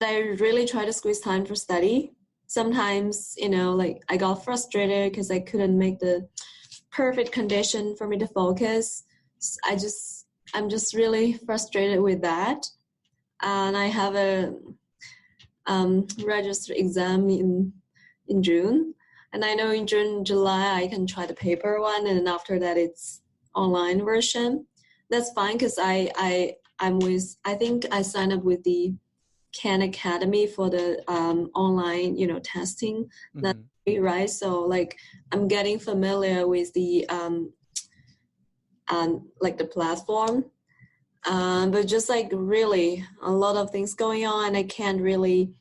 I really try to squeeze time for study. Sometimes, like I got frustrated because I couldn't make the perfect condition for me to focus. I'm just really frustrated with that. And I have a register exam in June. And I know in June, July, I can try the paper one. And then after that, it's online version. That's fine because I think I signed up with the Khan Academy for the online, testing. Mm-hmm. That's right. So like I'm getting familiar with the like the platform. But just like really a lot of things going on, I can't really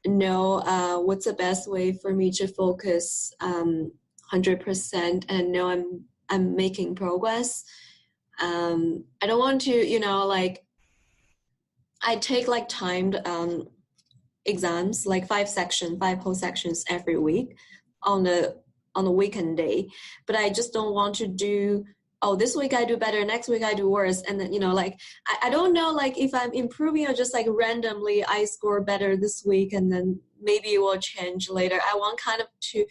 know what's the best way for me to focus 100% and know I'm making progress. I don't want to, like I take like timed exams, like 5 whole sections every week on the weekend day. But I just don't want to do, this week I do better, next week I do worse. And then, like, I don't know, like if I'm improving or just like randomly I score better this week and then maybe it will change later. I want kind of to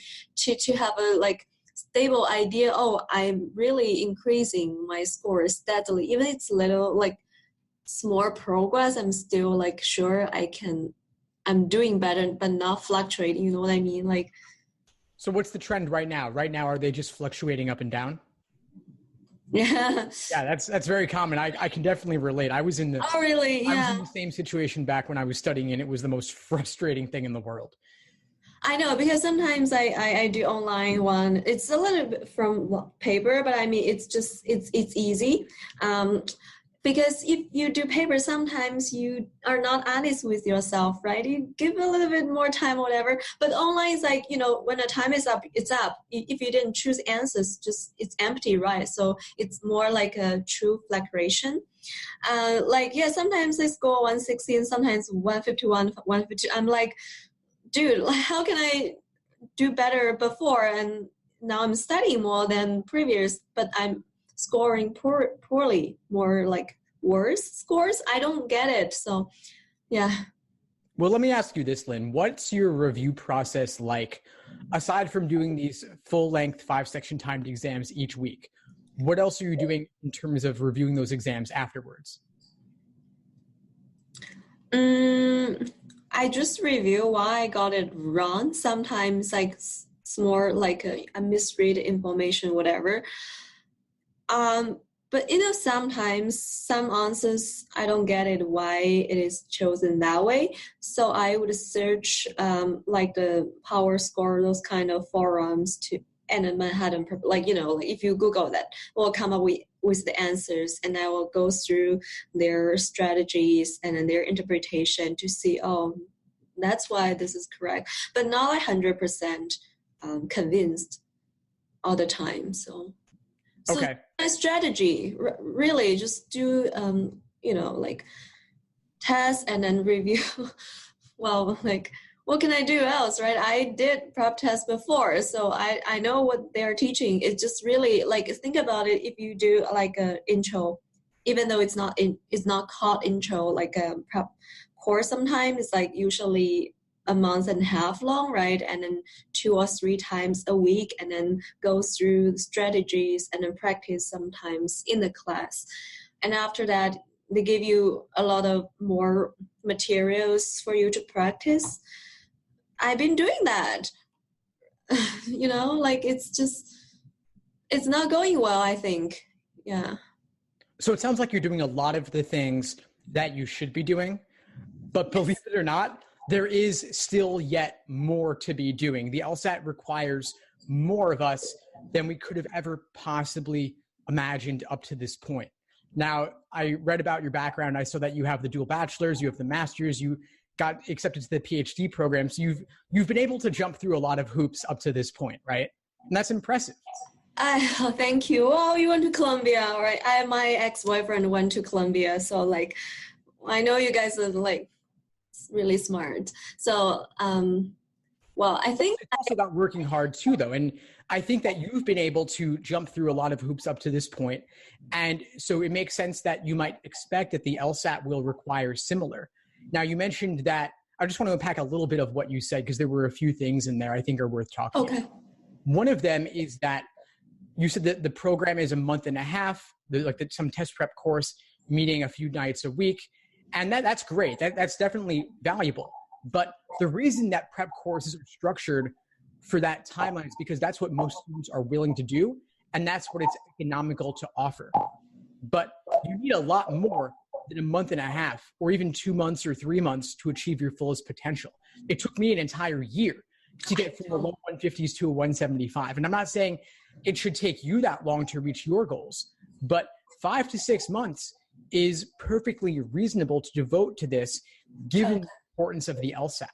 have a like stable idea. I'm really increasing my score steadily. Even if it's little, like small progress, I'm still like sure I'm doing better, but not fluctuating. You know what I mean? Like, so what's the trend right now? Right now, are they just fluctuating up and down? Yeah. Yeah, that's very common. I can definitely relate. I was in the really? Yeah. I was in the same situation back when I was studying, and it was the most frustrating thing in the world. I know, because sometimes I do online one. It's a little bit from paper, but I mean it's easy. Because if you do paper, sometimes you are not honest with yourself, right? You give a little bit more time or whatever. But online is like, when the time is up, it's up. If you didn't choose answers, it's empty, right? So it's more like a true fluctuation. Sometimes I score 160 and sometimes 151, 152. I'm like, dude, how can I do better before? And now I'm studying more than previous, but I'm scoring poorly, more like worse scores. I don't get it. So, yeah. Well, let me ask you this, Lynn. What's your review process like, aside from doing these full-length 5-section timed exams each week? What else are you doing in terms of reviewing those exams afterwards? I just review why I got it wrong. Sometimes like it's more like a misread information, whatever. But sometimes some answers I don't get it why it is chosen that way. So I would search like the Power Score, those kind of forums and then Manhattan, like if you Google that, will come up with the answers, and I will go through their strategies and then their interpretation to see, that's why this is correct, but not 100% convinced all the time. So okay. My strategy really just do like test and then review. Well, like what can I do else, right? I did prep test before, so I know what they're teaching. It's just really like, think about it. If you do like a intro, even though it's not called intro, like a prep course, sometimes it's like usually a month and a half long, right? And then 2 or 3 times a week, and then go through the strategies and then practice sometimes in the class. And after that, they give you a lot of more materials for you to practice. I've been doing that. Like it's not going well, I think. Yeah. So it sounds like you're doing a lot of the things that you should be doing, but believe it or not, there is still yet more to be doing. The LSAT requires more of us than we could have ever possibly imagined up to this point. Now, I read about your background. I saw that you have the dual bachelor's, you have the master's, you got accepted to the PhD program. So you've been able to jump through a lot of hoops up to this point, right? And that's impressive. Thank you. Oh, you went to Columbia, right? My ex-boyfriend went to Columbia. So like, I know you guys are like really smart. So, I think it's also about working hard too, though. And I think that you've been able to jump through a lot of hoops up to this point. And so it makes sense that you might expect that the LSAT will require similar. Now, you mentioned that, I just want to unpack a little bit of what you said, because there were a few things in there I think are worth talking about. Okay. One of them is that you said that the program is a month and a half, some test prep course, meeting a few nights a week. And that's great. That's definitely valuable. But the reason that prep courses are structured for that timeline is because that's what most students are willing to do. And that's what it's economical to offer. But you need a lot more than a month and a half, or even 2 months or 3 months to achieve your fullest potential. It took me an entire year to get from a low 150s to a 175. And I'm not saying it should take you that long to reach your goals, but 5 to 6 months is perfectly reasonable to devote to this, given the importance of the LSAT.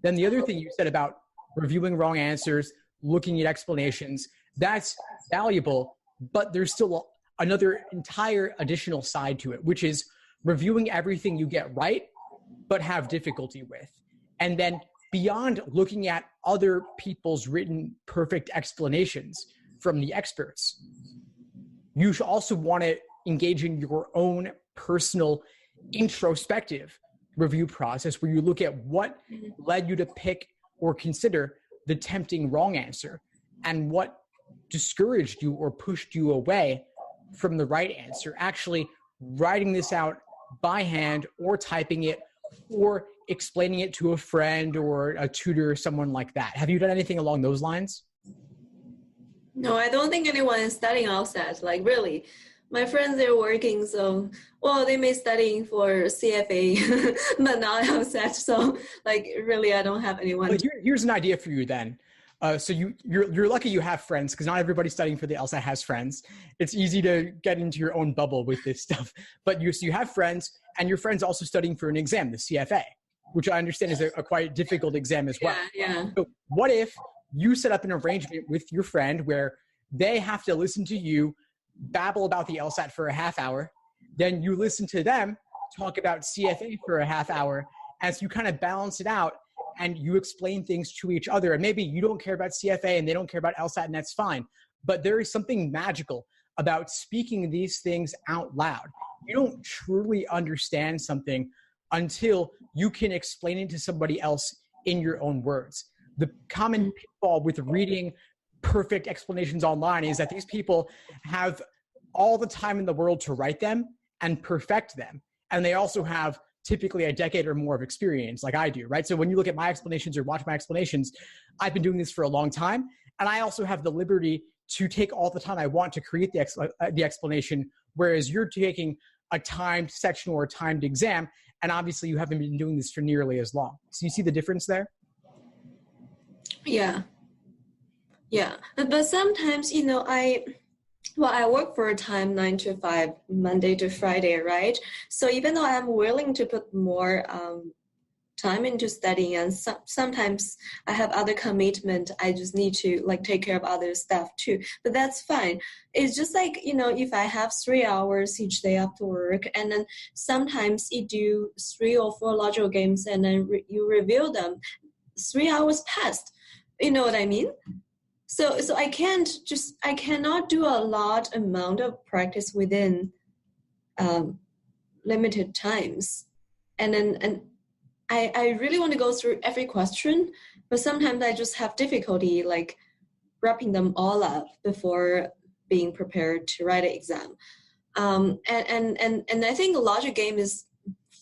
Then the other thing you said about reviewing wrong answers, looking at explanations, that's valuable, but there's still another entire additional side to it, which is reviewing everything you get right, but have difficulty with. And then beyond looking at other people's written perfect explanations from the experts, you should also want to engage in your own personal introspective review process, where you look at what led you to pick or consider the tempting wrong answer, and what discouraged you or pushed you away from the right answer. Actually writing this out by hand, or typing it, or explaining it to a friend or a tutor or someone like that. Have you done anything along those lines? No, I don't think anyone is studying LSAT. Like, really, my friends, they're working, so, well, they may studying for CFA, but not LSAT. So, like, really, I don't have anyone. Well, here's an idea for you then. So you're lucky you have friends, because not everybody studying for the LSAT has friends. It's easy to get into your own bubble with this stuff. But you have friends, and your friends also studying for an exam, the CFA, which I understand is a quite difficult exam as well. Yeah. So what if you set up an arrangement with your friend where they have to listen to you babble about the LSAT for a half hour, then you listen to them talk about CFA for a half hour, as you kind of balance it out, and you explain things to each other. And maybe you don't care about CFA and they don't care about LSAT, and that's fine. But there is something magical about speaking these things out loud. You don't truly understand something until you can explain it to somebody else in your own words. The common pitfall with reading perfect explanations online is that these people have all the time in the world to write them and perfect them. And they also have typically a decade or more of experience, like I do, right? So when you look at my explanations or watch my explanations, I've been doing this for a long time. And I also have the liberty to take all the time I want to create the explanation, whereas you're taking a timed section or a timed exam, and obviously you haven't been doing this for nearly as long. So you see the difference there? Yeah. But sometimes, I work for a time 9 to 5, Monday to Friday, right? So even though I'm willing to put more time into studying, and sometimes I have other commitment, I just need to take care of other stuff too. But that's fine. It's just if I have 3 hours each day after work, and then sometimes you do 3 or 4 logical games, and then you review them, 3 hours passed. You know what I mean? So I cannot do a lot amount of practice within limited times. And I really want to go through every question, but sometimes I just have difficulty wrapping them all up before being prepared to write an exam. And I think a logic game is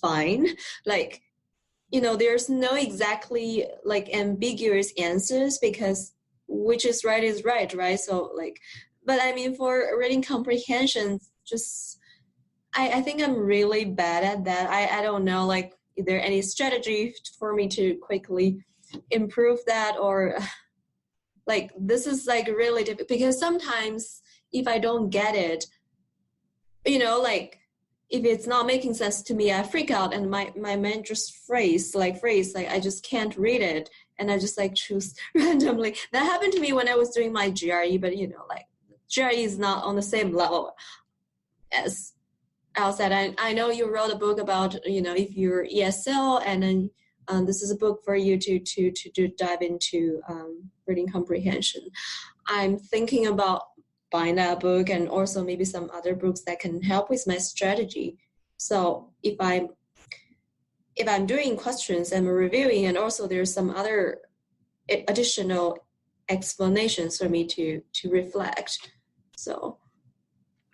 fine. There's no exactly ambiguous answers, because which is right, right? So but I mean, for reading comprehension, I think I'm really bad at that. I don't know, is there any strategy for me to quickly improve that, or this is really difficult, because sometimes if I don't get it, if it's not making sense to me, I freak out, and my mind just freeze, I just can't read it, and I just choose randomly. That happened to me when I was doing my GRE, but GRE is not on the same level as LSAT. I know you wrote a book about, if you're ESL, and then this is a book for you to dive into reading comprehension. I'm thinking about buying that book, and also maybe some other books that can help with my strategy. So if if I'm doing questions, I'm reviewing, and also there's some other additional explanations for me to reflect. So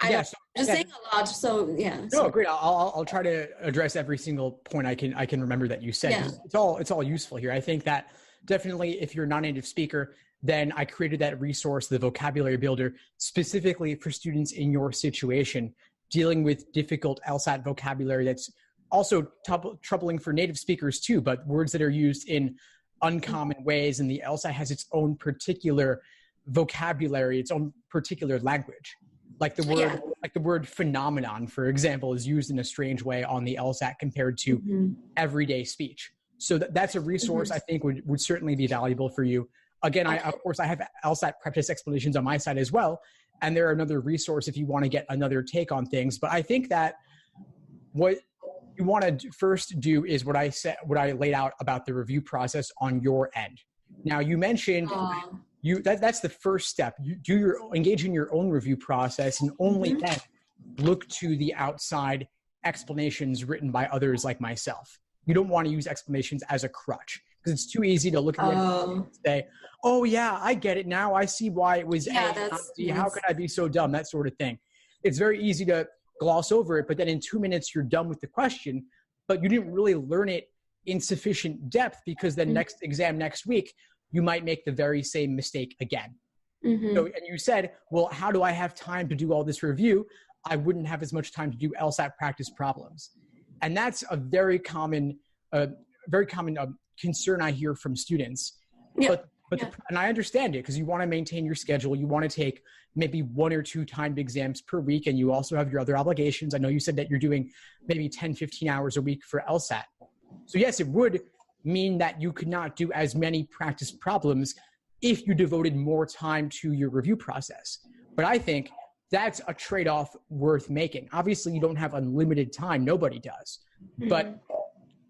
I Yeah, don't so, just yeah, saying a lot. So yeah. no, So great. I'll try to address every single point I can remember that you said, yeah. because it's all useful here. I think that definitely if you're a non-native speaker, then I created that resource, the vocabulary builder, specifically for students in your situation dealing with difficult LSAT vocabulary that's also troubling for native speakers too, but words that are used in uncommon ways, and the LSAT has its own particular vocabulary, its own particular language. Yeah. Like the word phenomenon, for example, is used in a strange way on the LSAT compared to everyday speech. So that's a resource I think would certainly be valuable for you. Again, Okay. of course, I have LSAT practice explanations on my side as well. And they're another resource if you want to get another take on things. But I think that what you want to first do is what I laid out about the review process on your end. Now, you mentioned that's the first step. You engage in your own review process, and only then look to the outside explanations written by others like myself. You don't want to use explanations as a crutch, because it's too easy to look at the explanation and say, oh yeah, I get it now. I see why it was A, not C. How could I be so dumb? That sort of thing. It's very easy to gloss over it, but then in 2 minutes you're done with the question, but you didn't really learn it in sufficient depth, because then next exam next week, you might make the very same mistake again. So, and you said, well, how do I have time to do all this review? I wouldn't have as much time to do LSAT practice problems. And that's a very common concern I hear from students. Yeah. And I understand it, because you want to maintain your schedule. You want to take maybe 1 or 2 timed exams per week, and you also have your other obligations. I know you said that you're doing maybe 10, 15 hours a week for LSAT. So yes, it would mean that you could not do as many practice problems if you devoted more time to your review process. But I think that's a trade-off worth making. Obviously, you don't have unlimited time. Nobody does. But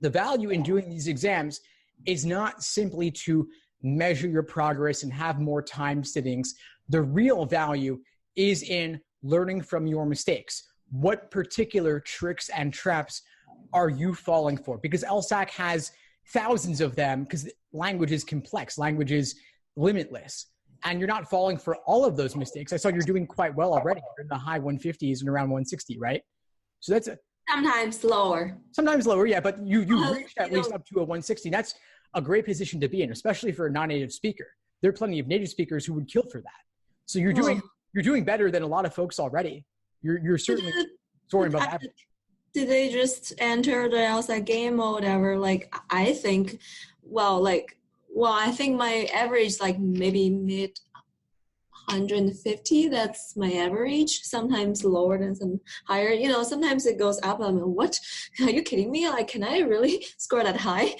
the value in doing these exams is not simply to measure your progress and have more time sittings. The real value is in learning from your mistakes. What particular tricks and traps are you falling for? Because LSAC has thousands of them, because language is complex, language is limitless, and you're not falling for all of those mistakes. I saw you're doing quite well already. You're in the high 150s and around 160, right? So that's Sometimes lower. Sometimes lower, yeah, but you've reached at least up to a 160. That's a great position to be in, especially for a non-native speaker. There are plenty of native speakers who would kill for that. So you're doing better than a lot of folks already. You're certainly soaring above average. Did they just enter the LSAT game or whatever? Like, I think, I think my average, like maybe mid 150, that's my average. Sometimes lower than some higher. You know, sometimes it goes up. I'm like, what? Are you kidding me? Like, can I really score that high?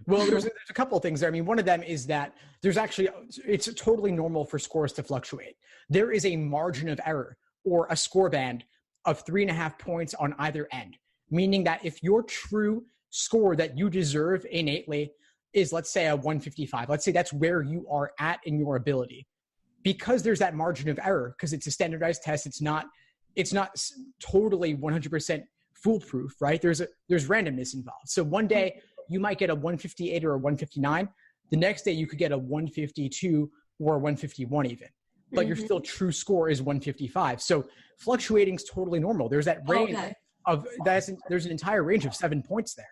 Well, there's a couple of things there. I mean, one of them is that it's totally normal for scores to fluctuate. There is a margin of error, or a score band, of 3.5 points on either end, meaning that if your true score that you deserve innately is, let's say, a 155, let's say that's where you are at in your ability, because there's that margin of error, because it's a standardized test, it's not totally 100% foolproof, right? There's randomness involved. So one day you might get a 158 or a 159. The next day you could get a 152 or a 151 even, but your still true score is 155. So fluctuating is totally normal. There's that range there's an entire range of 7 points there,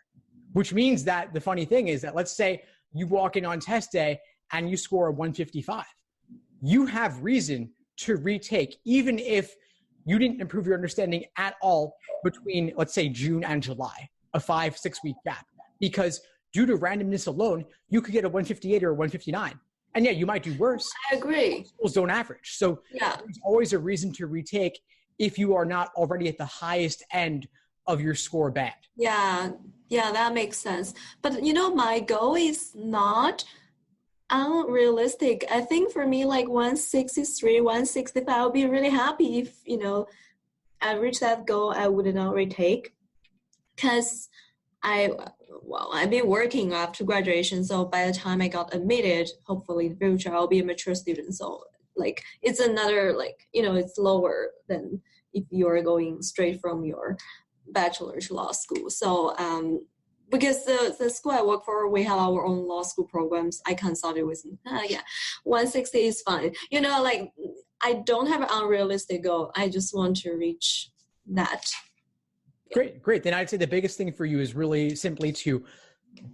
which means that the funny thing is that, let's say you walk in on test day and you score a 155. You have reason to retake, even if you didn't improve your understanding at all between, let's say, June and July, a 5-6 week gap, because due to randomness alone, you could get a 158 or a 159. And yeah, you might do worse. I agree. Schools don't average. So there's always a reason to retake if you are not already at the highest end of your score band. Yeah, that makes sense. But my goal is not unrealistic. I think for me, like 163, 165, I would be really happy if, I reach that goal. I would not retake, because I've been working after graduation. So by the time I got admitted, hopefully in the future, I'll be a mature student. So like, it's another, it's lower than if you're going straight from your bachelor's law school. So because the school I work for, we have our own law school programs. I consulted with 160 is fine. Like I don't have an unrealistic goal. I just want to reach that. Great. Then I'd say the biggest thing for you is really simply to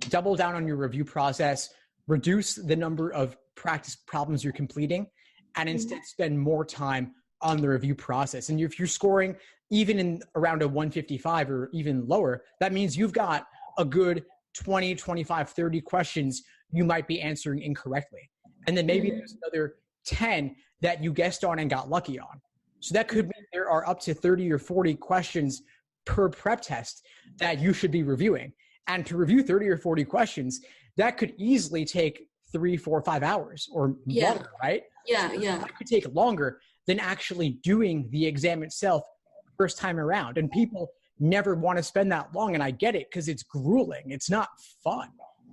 double down on your review process, reduce the number of practice problems you're completing, and instead spend more time on the review process. And if you're scoring even in around a 155 or even lower, that means you've got a good 20, 25, 30 questions you might be answering incorrectly. And then maybe there's another 10 that you guessed on and got lucky on. So that could mean there are up to 30 or 40 questions per prep test that you should be reviewing. And to review 30 or 40 questions, that could easily take 3, 4, 5 hours or longer, right? Yeah. It could take longer than actually doing the exam itself first time around. And people never want to spend that long. And I get it because it's grueling. It's not fun.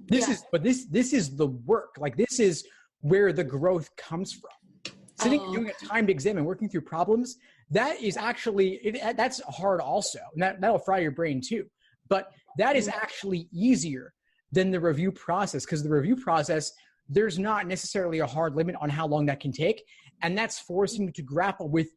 This is the work. Like this is where the growth comes from. Sitting and doing a timed exam and working through problems, that is actually, that's hard also. And that'll fry your brain too. But that is actually easier than the review process, because the review process, there's not necessarily a hard limit on how long that can take. And that's forcing you to grapple with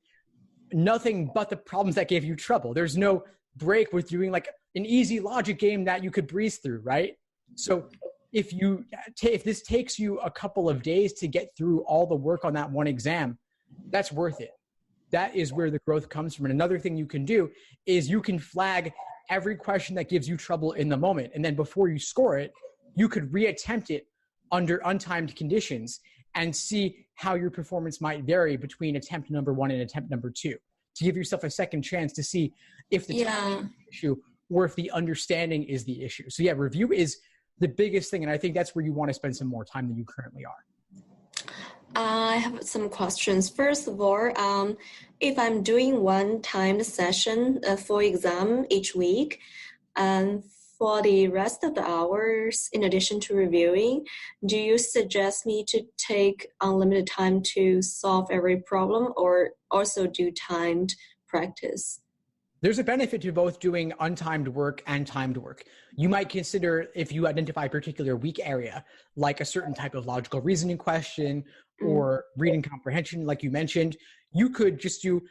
nothing but the problems that gave you trouble. There's no break with doing like an easy logic game that you could breeze through, right? So if this takes you a couple of days to get through all the work on that one exam, that's worth it. That is where the growth comes from. And another thing you can do is you can flag every question that gives you trouble in the moment. And then before you score it, you could reattempt it under untimed conditions and see how your performance might vary between attempt number 1 and attempt number 2, to give yourself a second chance to see if the timing is the issue or if the understanding is the issue. So review is the biggest thing. And I think that's where you want to spend some more time than you currently are. I have some questions. First of all, if I'm doing one timed session for exam each week, and for the rest of the hours, in addition to reviewing, do you suggest me to take unlimited time to solve every problem or also do timed practice? There's a benefit to both doing untimed work and timed work. You might consider, if you identify a particular weak area, like a certain type of logical reasoning question or reading comprehension, like you mentioned, you could just do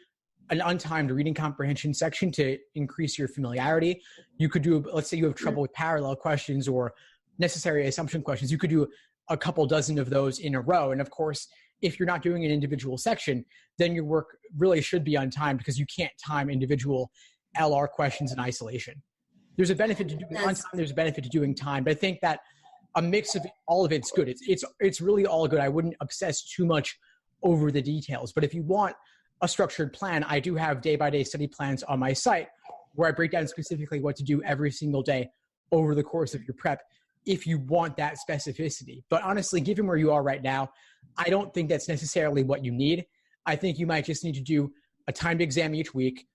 an untimed reading comprehension section to increase your familiarity. You could do, let's say you have trouble with parallel questions or necessary assumption questions. You could do a couple dozen of those in a row. And of course, if you're not doing an individual section, then your work really should be untimed because you can't time individual LR questions in isolation. There's a benefit to doing untimed, there's a benefit to doing timed. But I think that a mix of all of it's good. It's really all good. I wouldn't obsess too much over the details. But if you want a structured plan, I do have day-by-day study plans on my site where I break down specifically what to do every single day over the course of your prep if you want that specificity. But honestly, given where you are right now, I don't think that's necessarily what you need. I think you might just need to do a timed exam each week,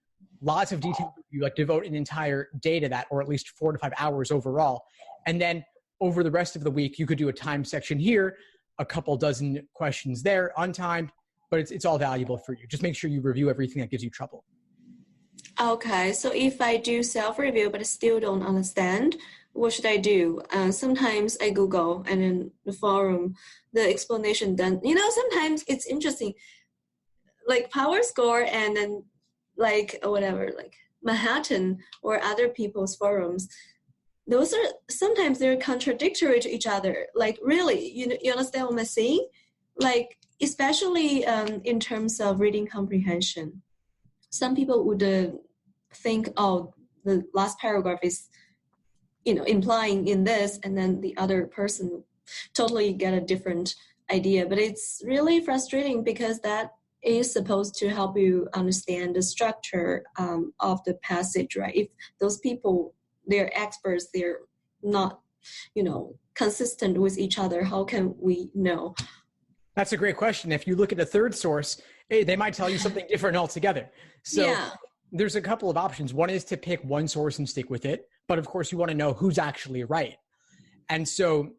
lots of detailed review, like devote an entire day to that, or at least 4 to 5 hours overall. And then over the rest of the week, you could do a timed section here, a couple dozen questions there, untimed, but it's all valuable for you. Just make sure you review everything that gives you trouble. Okay, so if I do self-review but still don't understand, what should I do? Sometimes I Google and in the forum, the explanation done. Sometimes it's interesting, like PowerScore and then like whatever, like Manhattan or other people's forums. Those are sometimes they're contradictory to each other. Like really, you understand what I'm saying? Like especially in terms of reading comprehension, some people would think, oh, the last paragraph is, implying in this, and then the other person totally get a different idea. But it's really frustrating because that is supposed to help you understand the structure of the passage, right? If those people, they're experts, they're not, consistent with each other, how can we know? That's a great question. If you look at a third source, they might tell you something different altogether. So there's a couple of options. One is to pick one source and stick with it. But of course, you want to know who's actually right. And so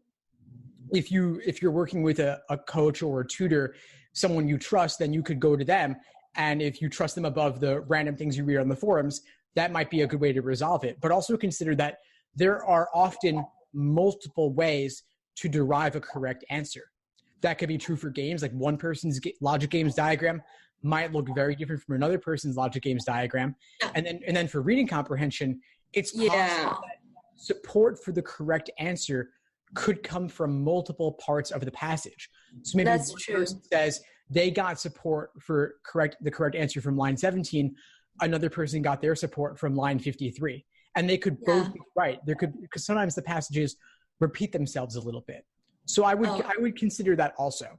if you're working with a coach or a tutor, someone you trust, then you could go to them. And if you trust them above the random things you read on the forums, that might be a good way to resolve it. But also consider that there are often multiple ways to derive a correct answer. That could be true for games, like one person's logic games diagram might look very different from another person's logic games diagram. And then for reading comprehension, it's possible that support for the correct answer could come from multiple parts of the passage. So maybe That's one true. person says they got support for the correct answer from line 17, another person got their support from line 53. And they could both be right. Because sometimes the passages repeat themselves a little bit. So I would consider that also.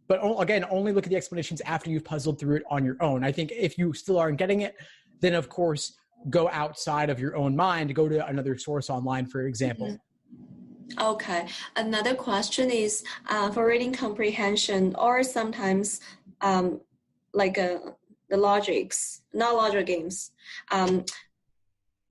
But again, only look at the explanations after you've puzzled through it on your own. I think if you still aren't getting it, then of course, go outside of your own mind, go to another source online, for example. Mm-hmm. Okay. Another question is for reading comprehension, or sometimes like the logics, not logic games.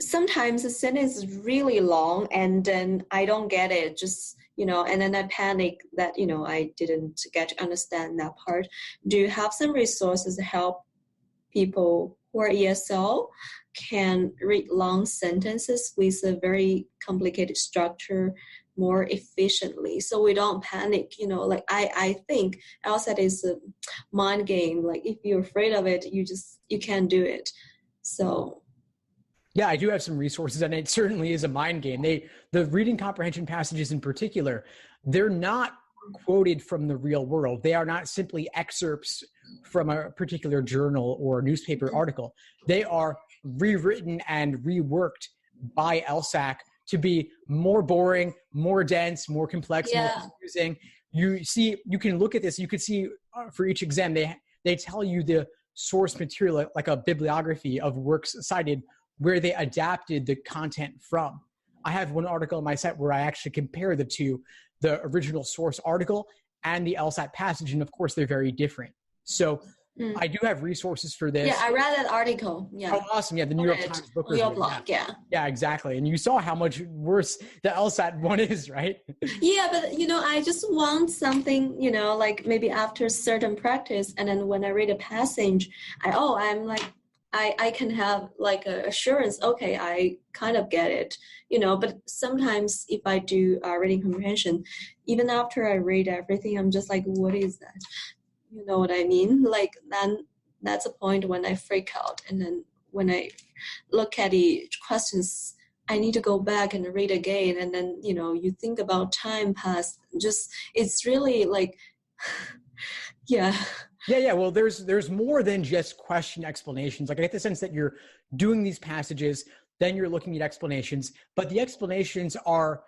Sometimes the sentence is really long and then I don't get it, just, and then I panic that, I didn't get to understand that part. Do you have some resources to help people who are ESL can read long sentences with a very complicated structure more efficiently, so we don't panic? Like I think LSAT is a mind game. Like if you're afraid of it, you can't do it. So yeah, I do have some resources, and it certainly is a mind game. The reading comprehension passages in particular, they're not quoted from the real world. They are not simply excerpts from a particular journal or newspaper article. They are rewritten and reworked by LSAC to be more boring, more dense, more complex, more confusing. You can look at this. You could see for each exam, they tell you the source material, like a bibliography of works cited, where they adapted the content from. I have one article on my site where I actually compare the two, the original source article and the LSAT passage, and of course they're very different. So I do have resources for this. Yeah, I read that article. Yeah. Oh, awesome. Yeah, the New York Times book review. Your blog, yeah. Yeah, exactly. And you saw how much worse the LSAT one is, right? Yeah, but I just want something, like maybe after certain practice, and then when I read a passage, I'm like, I can have like a assurance, okay, I kind of get it, but sometimes if I do reading comprehension, even after I read everything, I'm just like, what is that? You know what I mean? Like then that's a point when I freak out. And then when I look at the questions, I need to go back and read again. And then, you think about time passed. Just, it's really like, yeah. Yeah. Well, there's more than just question explanations. Like I get the sense that you're doing these passages, then you're looking at explanations, but the explanations are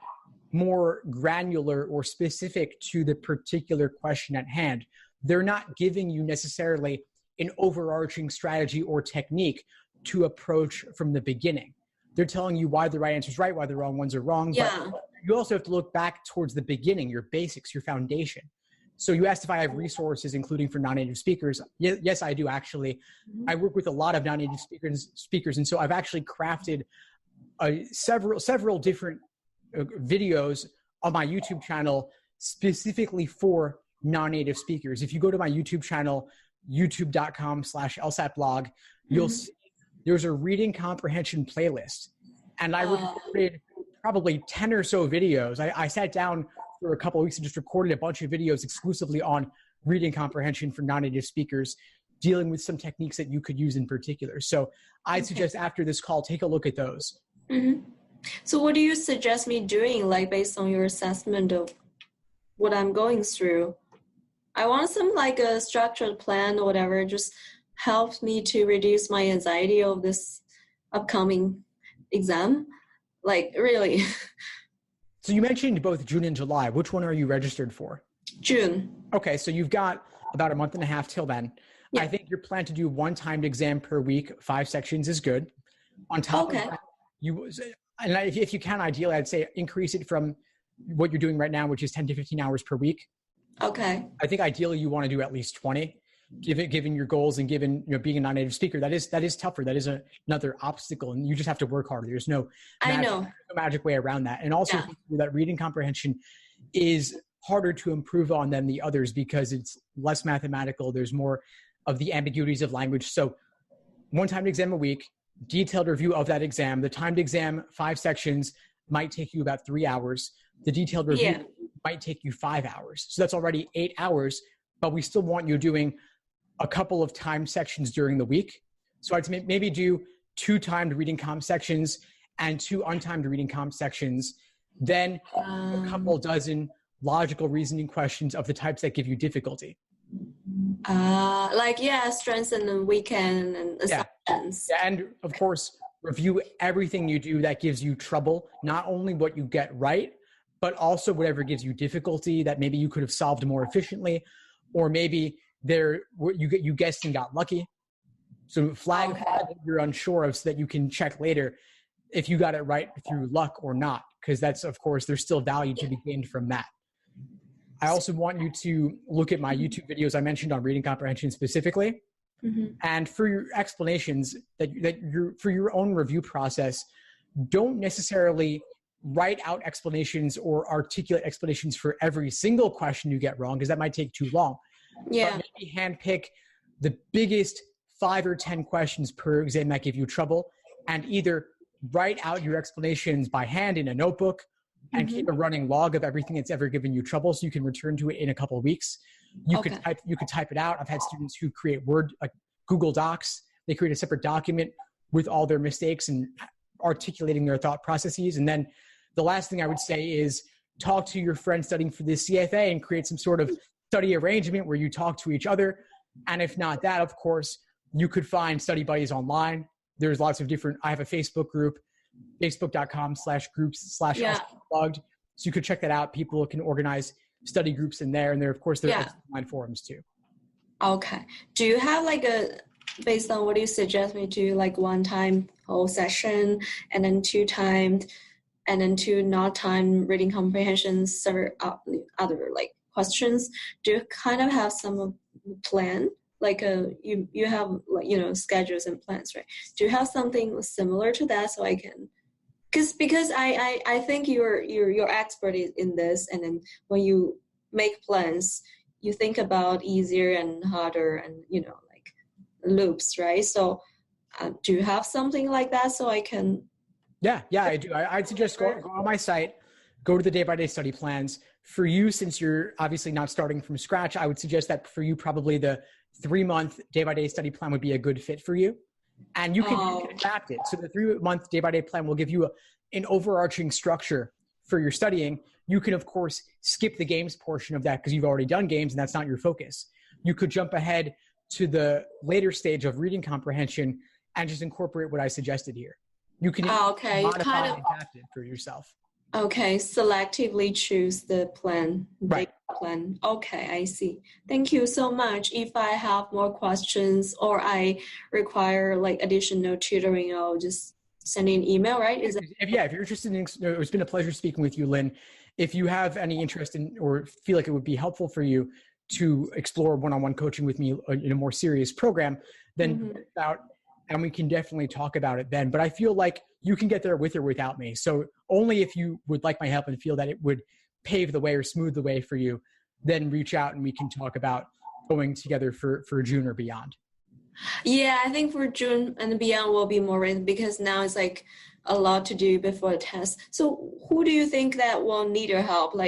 more granular or specific to the particular question at hand. They're not giving you necessarily an overarching strategy or technique to approach from the beginning. They're telling you why the right answer is right, why the wrong ones are wrong. Yeah. But you also have to look back towards the beginning, your basics, your foundation. So you asked if I have resources, including for non-native speakers. Yes, I do actually. I work with a lot of non-native speakers, and so I've actually crafted several different videos on my YouTube channel specifically for non-native speakers. If you go to my YouTube channel, youtube.com/LSAT blog, you'll see there's a reading comprehension playlist. And I recorded probably 10 or so videos. I sat down for a couple of weeks and just recorded a bunch of videos exclusively on reading comprehension for non-native speakers, dealing with some techniques that you could use in particular. So I'd suggest after this call, take a look at those. Mm-hmm. So what do you suggest me doing, like based on your assessment of what I'm going through? I want some like a structured plan or whatever, just helps me to reduce my anxiety of this upcoming exam. Like really. So you mentioned both June and July. Which one are you registered for? June. Okay, so you've got about a month and a half till then. Yeah. I think your plan to do one timed exam per week, 5 sections is good. On top of that, if you can, ideally, I'd say increase it from what you're doing right now, which is 10 to 15 hours per week. Okay. I think ideally you want to do at least 20, given your goals and given being a non-native speaker. That is tougher. That is another obstacle, and you just have to work harder. There's no magic way around that. And also that reading comprehension is harder to improve on than the others because it's less mathematical. There's more of the ambiguities of language. So one time exam a week, detailed review of that exam. The timed exam, 5 sections, might take you about 3 hours. The detailed review might take you 5 hours. So that's already 8 hours, but we still want you doing a couple of timed sections during the week. So I'd maybe do 2 timed reading comp sections and 2 untimed reading comp sections, then a couple dozen logical reasoning questions of the types that give you difficulty. Strengths and the weekend and assumptions. Yeah, and of course, review everything you do that gives you trouble, not only what you get right, but also whatever gives you difficulty that maybe you could have solved more efficiently, or maybe you guessed and got lucky. So flag what you're unsure of so that you can check later if you got it right through luck or not, because that's, of course, there's still value to be gained from that. I also want you to look at my YouTube videos I mentioned on reading comprehension specifically. And for your explanations for your own review process, don't necessarily write out explanations or articulate explanations for every single question you get wrong, because that might take too long. Yeah. But maybe handpick the biggest 5 or 10 questions per exam that give you trouble, and either write out your explanations by hand in a notebook and keep a running log of everything that's ever given you trouble so you can return to it in a couple of weeks. You could type it out. I've had students who create Google Docs. They create a separate document with all their mistakes and articulating their thought processes. And then the last thing I would say is talk to your friend studying for the CFA and create some sort of study arrangement where you talk to each other. And if not that, of course, you could find study buddies online. There's lots of I have a Facebook group, facebook.com/groups/unplugged. So you could check that out. People can organize study groups in there. And there, of course, there are online forums too. Okay. Do you have based on what you suggest me do, 1 time whole session and then 2 timed and then 2 not timed reading comprehension, several other questions? Do you kind of have some plan? You have schedules and plans, right? Do you have something similar to that so I can? Because I think you're expert in this, and then when you make plans, you think about easier and harder and loops, right? So do you have something like that so I can? Yeah, I do. I'd suggest go on my site, go to the day-by-day study plans. For you, since you're obviously not starting from scratch, I would suggest that for you, probably the 3-month day-by-day study plan would be a good fit for you. And you can adapt it. So the 3-month day-by-day plan will give you an overarching structure for your studying. You can, of course, skip the games portion of that because you've already done games and that's not your focus. You could jump ahead to the later stage of reading comprehension and just incorporate what I suggested here. You can modify and adapt it for yourself. Okay, selectively choose the plan. Right. Plan. Okay, I see. Thank you so much. If I have more questions or I require additional tutoring, I'll just send you an email, right? If you're interested in, it's been a pleasure speaking with you, Lynn. If you have any interest in or feel like it would be helpful for you to explore one-on-one coaching with me in a more serious program, then and we can definitely talk about it then. But I feel like you can get there with or without me. So only if you would like my help and feel that it would pave the way or smooth the way for you, then reach out and we can talk about going together for June or beyond. Yeah, I think for June and beyond will be more ready because now it's a lot to do before the test. So who do you think that will need your help?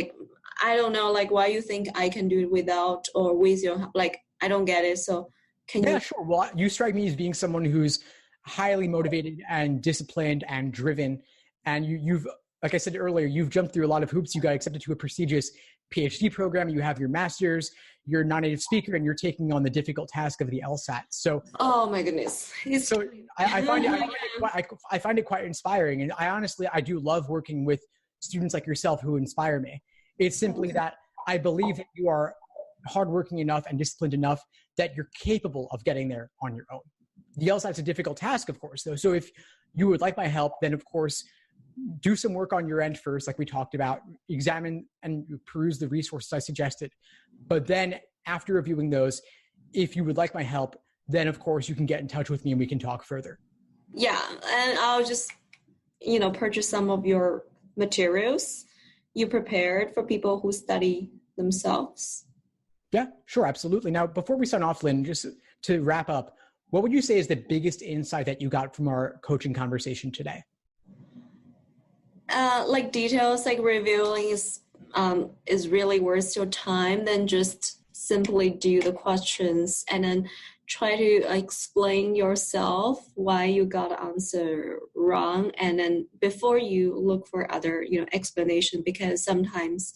I don't know, why you think I can do it without or with your help? I don't get it. So can you? Yeah, sure. Well, you strike me as being someone who's highly motivated and disciplined and driven. And you've, like I said earlier, you've jumped through a lot of hoops. You got accepted to a prestigious PhD program. You have your master's, you're a non-native speaker, and you're taking on the difficult task of the LSAT. So, oh my goodness. I find it quite inspiring. And I do love working with students like yourself who inspire me. It's simply that I believe that you are hardworking enough and disciplined enough that you're capable of getting there on your own. The LSAT's a difficult task, of course, though. So if you would like my help, then of course, do some work on your end first, like we talked about, examine and peruse the resources I suggested. But then after reviewing those, if you would like my help, then of course you can get in touch with me and we can talk further. Yeah. And I'll just, purchase some of your materials you prepared for people who study themselves. Yeah, sure. Absolutely. Now, before we sign off, Lynn, just to wrap up, What would you say is the biggest insight that you got from our coaching conversation today? Like details, like reviewing is really worth your time than just simply do the questions and then try to explain yourself why you got the answer wrong, and then before you look for other explanation, because sometimes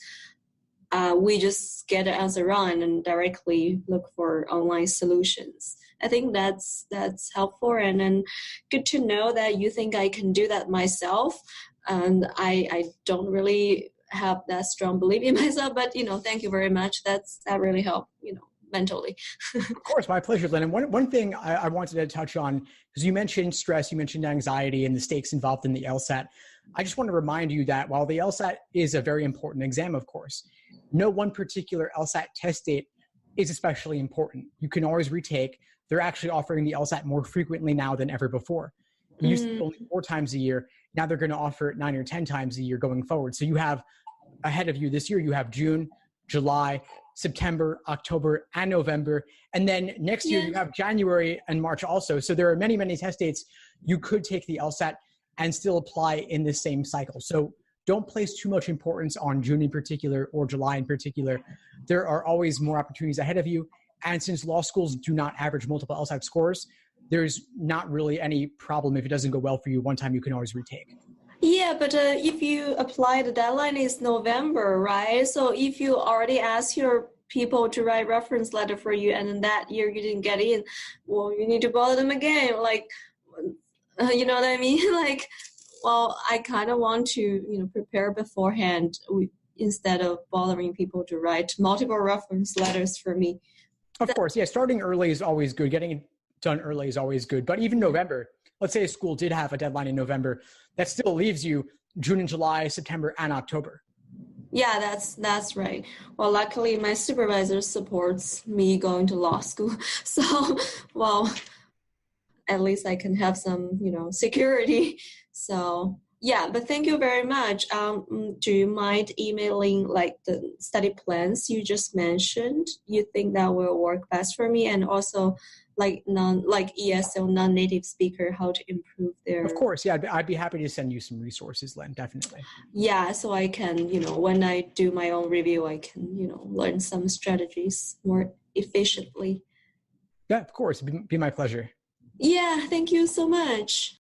we just get the answer wrong and directly look for online solutions. I think that's helpful, and then good to know that you think I can do that myself. And I don't really have that strong belief in myself, but thank you very much. That really helped, mentally. Of course, my pleasure, Lynn. And one thing I wanted to touch on, because you mentioned stress, you mentioned anxiety and the stakes involved in the LSAT. I just want to remind you that while the LSAT is a very important exam, of course, no one particular LSAT test date is especially important. You can always retake. They're actually offering the LSAT more frequently now than ever before. It used to be only 4 times a year. Now they're going to offer it 9 or 10 times a year going forward. So you have ahead of you this year, you have June, July, September, October, and November. And then next year you have January and March also. So there are many, many test dates you could take the LSAT and still apply in this same cycle. So don't place too much importance on June in particular or July in particular. There are always more opportunities ahead of you. And since law schools do not average multiple LSAT scores, there's not really any problem. If it doesn't go well for you one time, you can always retake. Yeah, but if you apply, the deadline is November, right? So if you already asked your people to write reference letter for you and then that year you didn't get in, well, you need to bother them again. Like, you know what I mean? Like, well, I kind of want to, prepare beforehand instead of bothering people to write multiple reference letters for me. Of course, yeah, starting early is always good. Getting it done early is always good. But even November, let's say a school did have a deadline in November, that still leaves you June and July, September, and October. Yeah, that's right. Well, luckily my supervisor supports me going to law school. So, well, at least I can have some, security. So, yeah, but thank you very much. Do you mind emailing like the study plans you just mentioned? You think that will work best for me, and also like ESL non-native speaker, how to improve their. Of course, yeah, I'd be happy to send you some resources, Len, definitely. Yeah, so I can, when I do my own review, I can, learn some strategies more efficiently. Yeah, of course, it'd be my pleasure. Yeah, thank you so much.